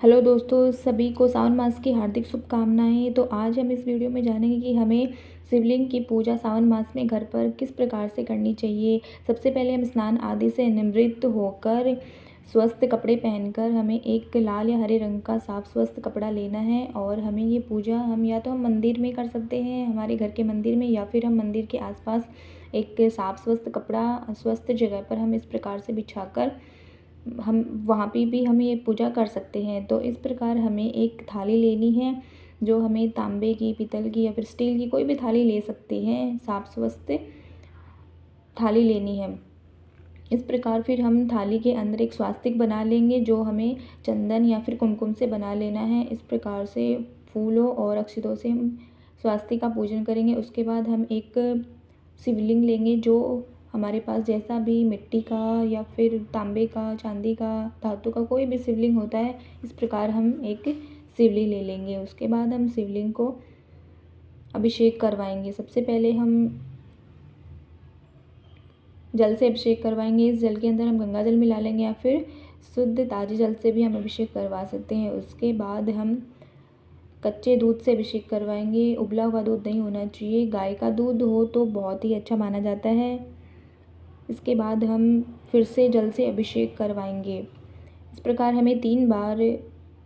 Hello दोस्तों, सभी को सावन मास की हार्दिक शुभकामनाएं। तो आज हम इस वीडियो में जानेंगे कि हमें शिवलिंग की पूजा सावन मास में घर पर किस प्रकार से करनी चाहिए। सबसे पहले हम स्नान आदि से निवृत्त होकर स्वस्थ कपड़े पहनकर हमें एक लाल या हरे रंग का साफ स्वस्थ कपड़ा लेना है और हमें ये पूजा हम या तो हम मंदिर में कर सकते हैं, हमारे घर के मंदिर में, या फिर हम मंदिर के आसपास एक साफ स्वस्थ कपड़ा स्वस्थ जगह पर हम इस प्रकार से बिछाकर हम वहाँ पे भी हम ये पूजा कर सकते हैं। तो इस प्रकार हमें एक थाली लेनी है, जो हमें तांबे की, पीतल की या फिर स्टील की कोई भी थाली ले सकते हैं। साफ स्वस्थ थाली लेनी है। इस प्रकार फिर हम थाली के अंदर एक स्वास्तिक बना लेंगे, जो हमें चंदन या फिर कुमकुम से बना लेना है। इस प्रकार से फूलों और अक्षतों से हम स्वास्तिक का पूजन करेंगे। उसके बाद हम एक शिवलिंग लेंगे, जो हमारे पास जैसा भी मिट्टी का या फिर तांबे का, चांदी का, धातु का कोई भी शिवलिंग होता है, इस प्रकार हम एक शिवलिंग ले लेंगे। उसके बाद हम शिवलिंग को अभिषेक करवाएंगे। सबसे पहले हम जल से अभिषेक करवाएंगे। इस जल के अंदर हम गंगा जल मिला लेंगे या फिर शुद्ध ताजे जल से भी हम अभिषेक करवा सकते हैं। उसके बाद हम कच्चे दूध से अभिषेक करवाएंगे। उबला हुआ दूध नहीं होना चाहिए, गाय का दूध हो तो बहुत ही अच्छा माना जाता है। इसके बाद हम फिर से जल से अभिषेक करवाएंगे। इस प्रकार हमें 3 बार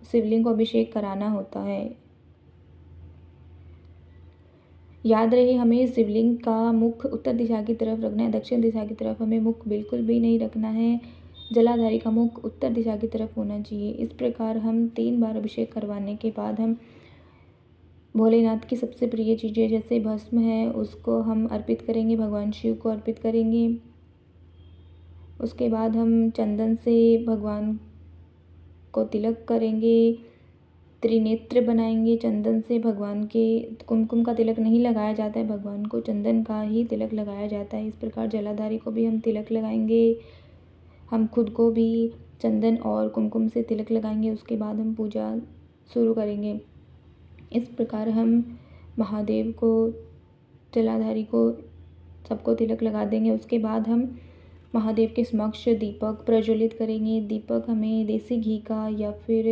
शिवलिंग को अभिषेक कराना होता है। याद रहे, हमें शिवलिंग का मुख उत्तर दिशा की तरफ रखना है, दक्षिण दिशा की तरफ हमें मुख बिल्कुल भी नहीं रखना है। जलाधारी का मुख उत्तर दिशा की तरफ होना चाहिए। इस प्रकार हम 3 बार अभिषेक करवाने के बाद हम भोलेनाथ की सबसे प्रिय चीज़ें जैसे भस्म है, उसको हम अर्पित करेंगे, भगवान शिव को अर्पित करेंगे। उसके बाद हम चंदन से भगवान को तिलक करेंगे, त्रिनेत्र बनाएंगे चंदन से भगवान के। कुमकुम का तिलक नहीं लगाया जाता है, भगवान को चंदन का ही तिलक लगाया जाता है। इस प्रकार जलाधारी को भी हम तिलक लगाएंगे, हम खुद को भी चंदन और कुमकुम से तिलक लगाएंगे। उसके बाद हम पूजा शुरू करेंगे। इस प्रकार हम महादेव को, जलाधारी को, सबको तिलक लगा देंगे। उसके बाद हम महादेव के समक्ष दीपक प्रज्वलित करेंगे। दीपक हमें देसी घी का या फिर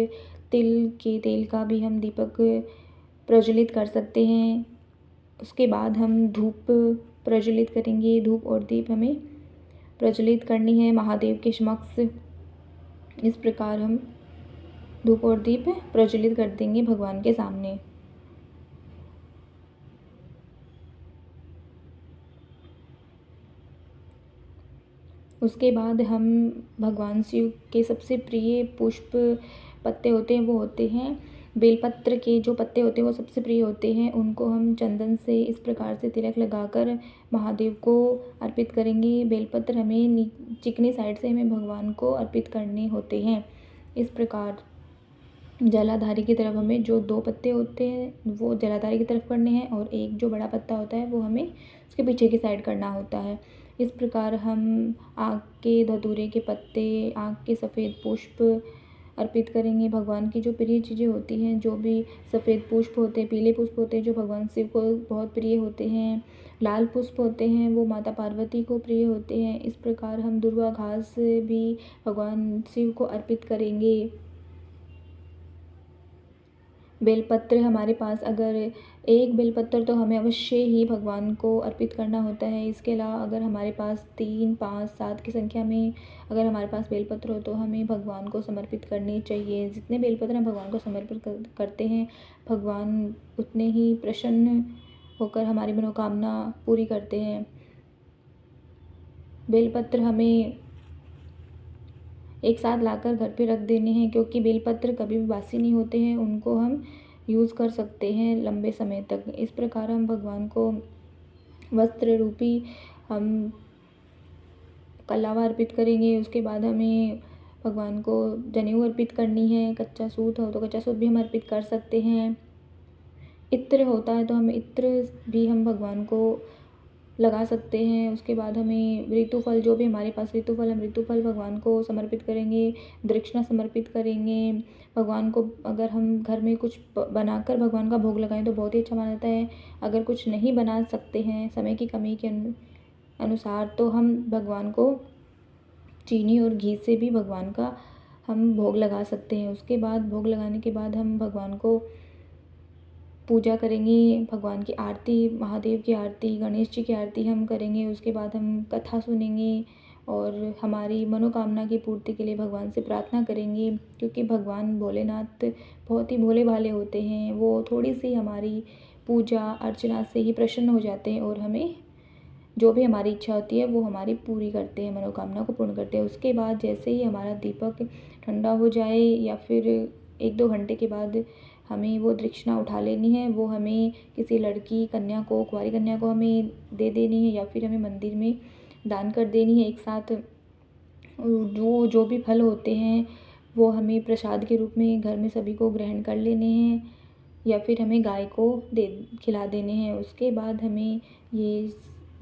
तिल के तेल का भी हम दीपक प्रज्वलित कर सकते हैं। उसके बाद हम धूप प्रज्वलित करेंगे। धूप और दीप हमें प्रज्वलित करनी है महादेव के समक्ष। इस प्रकार हम धूप और दीप प्रज्वलित कर देंगे भगवान के सामने। उसके बाद हम भगवान शिव के सबसे प्रिय पुष्प पत्ते होते हैं, वो होते हैं बेलपत्र के। जो पत्ते होते हैं वो सबसे प्रिय होते हैं, उनको हम चंदन से इस प्रकार से तिलक लगाकर महादेव को अर्पित करेंगे। बेलपत्र हमें चिकनी साइड से हमें भगवान को अर्पित करने होते हैं। इस प्रकार जलाधारी की तरफ हमें जो 2 पत्ते होते हैं वो जलाधारी की तरफ करने हैं, और एक जो बड़ा पत्ता होता है वो हमें उसके पीछे की साइड करना होता है। इस प्रकार हम आक के धतूरे के पत्ते, आक के सफ़ेद पुष्प अर्पित करेंगे। भगवान की जो प्रिय चीज़ें होती हैं, जो भी सफ़ेद पुष्प होते हैं, पीले पुष्प होते हैं जो भगवान शिव को बहुत प्रिय होते हैं, लाल पुष्प होते हैं वो माता पार्वती को प्रिय होते हैं। इस प्रकार हम दुर्वा घास भी भगवान शिव को अर्पित करेंगे। बेलपत्र हमारे पास अगर एक बेलपत्र तो हमें अवश्य ही भगवान को अर्पित करना होता है। इसके अलावा अगर हमारे पास 3, 5, 7 की संख्या में अगर हमारे पास बेलपत्र हो तो हमें भगवान को समर्पित करनी चाहिए। जितने बेलपत्र हम भगवान को समर्पित करते हैं, भगवान उतने ही प्रसन्न होकर हमारी मनोकामना पूरी करते हैं। बेलपत्र हमें एक साथ लाकर घर पे रख देने हैं, क्योंकि बेलपत्र कभी भी बासी नहीं होते हैं, उनको हम यूज़ कर सकते हैं लंबे समय तक। इस प्रकार हम भगवान को वस्त्र रूपी हम कलावा अर्पित करेंगे। उसके बाद हमें भगवान को जनेऊ अर्पित करनी है। कच्चा सूत हो तो कच्चा सूत भी हम अर्पित कर सकते हैं। इत्र होता है तो हम इत्र भी हम भगवान को लगा सकते हैं। उसके बाद हमें ऋतुफल, जो भी हमारे पास ऋतुफल, हम ऋतुफल भगवान को समर्पित करेंगे, दक्षिणा समर्पित करेंगे। भगवान को अगर हम घर में कुछ बनाकर भगवान का भोग लगाएं तो बहुत ही अच्छा माना जाता है। अगर कुछ नहीं बना सकते हैं समय की कमी के अनुसार, तो हम भगवान को चीनी और घी से भी भगवान का हम भोग लगा सकते हैं। उसके बाद भोग लगाने के बाद हम भगवान को पूजा करेंगे, भगवान की आरती, महादेव की आरती, गणेश जी की आरती हम करेंगे। उसके बाद हम कथा सुनेंगे और हमारी मनोकामना की पूर्ति के लिए भगवान से प्रार्थना करेंगे, क्योंकि भगवान भोलेनाथ बहुत ही भोले भाले होते हैं। वो थोड़ी सी हमारी पूजा अर्चना से ही प्रसन्न हो जाते हैं और हमें जो भी हमारी इच्छा होती है वो हमारी पूरी करते हैं, मनोकामना को पूर्ण करते हैं। उसके बाद जैसे ही हमारा दीपक ठंडा हो जाए या फिर 1-2 घंटे के बाद हमें वो दक्षिणा उठा लेनी है। वो हमें किसी लड़की कन्या को, कुंवारी कन्या को हमें दे देनी है या फिर हमें मंदिर में दान कर देनी है। एक साथ जो भी फल होते हैं वो हमें प्रसाद के रूप में घर में सभी को ग्रहण कर लेने हैं या फिर हमें गाय को खिला देने हैं। उसके बाद हमें ये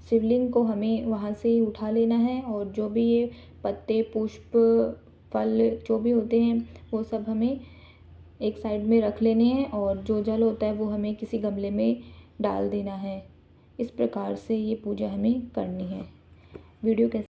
शिवलिंग को हमें वहाँ से उठा लेना है और जो भी ये पत्ते, पुष्प, फल जो भी होते हैं वो सब हमें एक साइड में रख लेने हैं और जो जल होता है वो हमें किसी गमले में डाल देना है। इस प्रकार से ये पूजा हमें करनी है। वीडियो कैसे